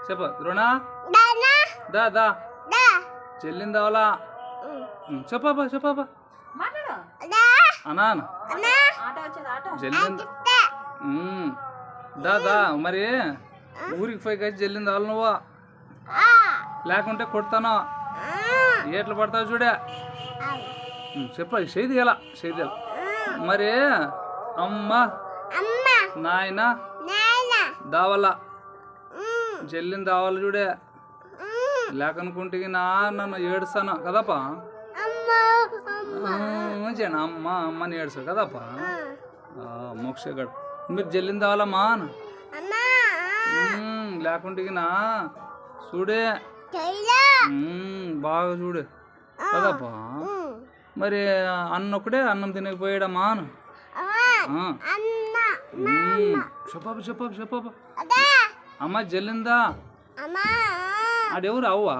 చెప్ప ద్రోణ దా దా చెల్లింది అవలా చెప్పబ్బా చెప్పబ్బా అనా చెల్లింది దా దా మరి ఊరికి పోయి కలిసి చెల్లింది అవల నువ్వు లేకుంటే కొడతాను ఏట్లు పడతావు చూడే చెప్ప చేది ఎలా చేది ఎలా మరి అమ్మ నాయన దావల చెల్లిని దావాల చూడే లేకనుకుంటే నన్ను ఏడుస్తాను కదపా మంచిగా అమ్మ అమ్మని ఏడుస్తావు కదపా మోక్షగాడు మీరు చెల్లిని దావాలమ్మా లేకుంటే చూడే బాగా చూడు కదపా మరి అన్న ఒకటే అన్నం తినకపోయాడమ్మా చెప్పబ్బా చెప్పబ్బా చెప్పబ్బా అమ్మ జల్లిందా ఆడెవరు అవ్వా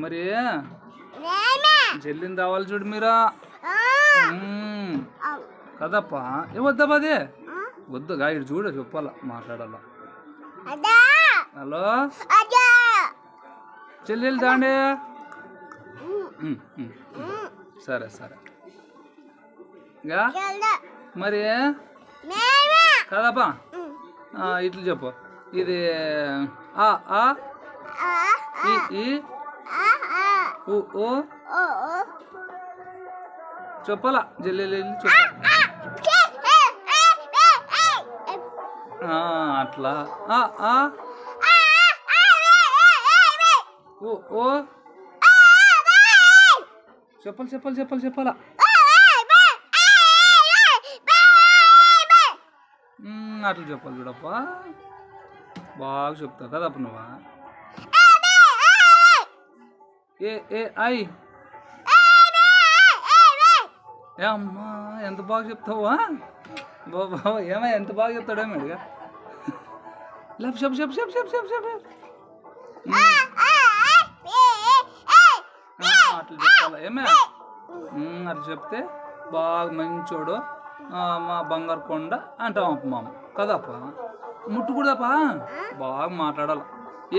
మరి జల్లింది అవ్వాలి చూడు మీరా కదప్పా వద్దబ్బా అదే వద్దుగా ఇటు చూడ చెప్పాలా మాట్లాడాలా హలో చెల్లెలు దాండే సరే సరే మరి కదపా ఇట్లు చెప్పు ఇది ఆ ఈ చెప్పాలా జల్లి అట్లా ఓ చెప్పాలి చెప్పాలి చెప్పాలి చెప్పాలా అట్లా చెప్పాలి చూడప్పా బాగా చెప్తావు కదప్ప నువ్వా ఏ ఐ ఏ అమ్మా ఎంత బాగా చెప్తావా బాబా ఏమై ఎంత బాగా చెప్తాడేమో అడిగా లేపు చెప్పు చెప్పు చెప్పు చెప్పు చెప్పు చెప్పు అట్లా చెప్పాలా ఏమే అట్లా చెప్తే బాగా మంచోడు మా బంగారు కొండ అంటాం అప్ప మామ కదప్ప ముట్టుకూడదప్పా బాగా మాట్లాడాలి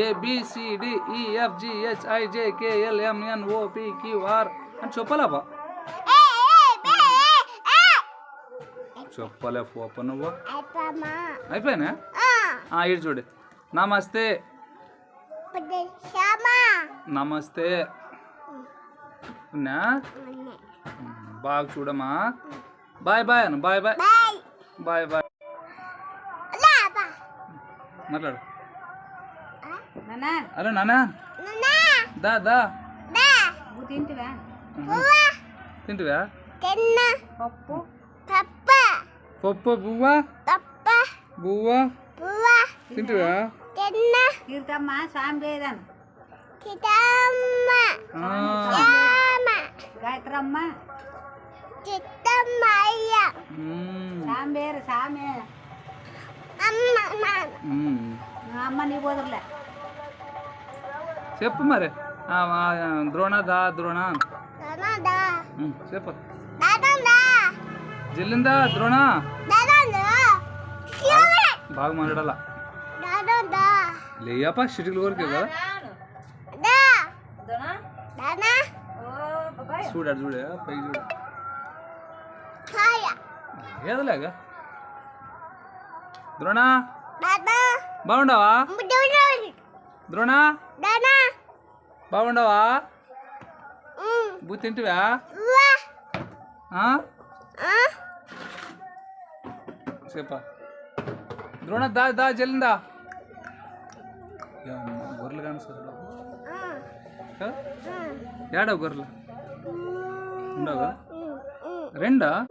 ABCDEFGHIJKLMNOPQR అని చెప్పాలప్పా చెప్పలే పోప నువ్వు అయిపోయినా ఇటు చూడు నమస్తే నమస్తే బాగా చూడమ్మా బాయ్ బాయ్ అను బాయ్ బాయ్ బాయ్ బాయ్ మాట్లాడు అరే నానా దా దా తింటివా పప్పు బువ్వా బువ్వా తింటివా గాయత్రమ్మ అమ్మ నీ పోదురులే చెప్పు మరి ద్రోణ దా ద్రోణ చెప్పు జల్లిందా ద్రోణ బాగా మాట్లాడాలా లేయప్ప చిటికలు వరకు కదా చూడాడు చూడే పైకి చూడ ఏదలేగా ద్రోణ బాగుండవా ద్రోణ బాగుండవా బూ తింటివా చెప్పా ద్రోణ దా దా జల్లిందా గొర్రెలు కానీ సార్ ఏడవ గొర్రెలు ఉండవా రెండా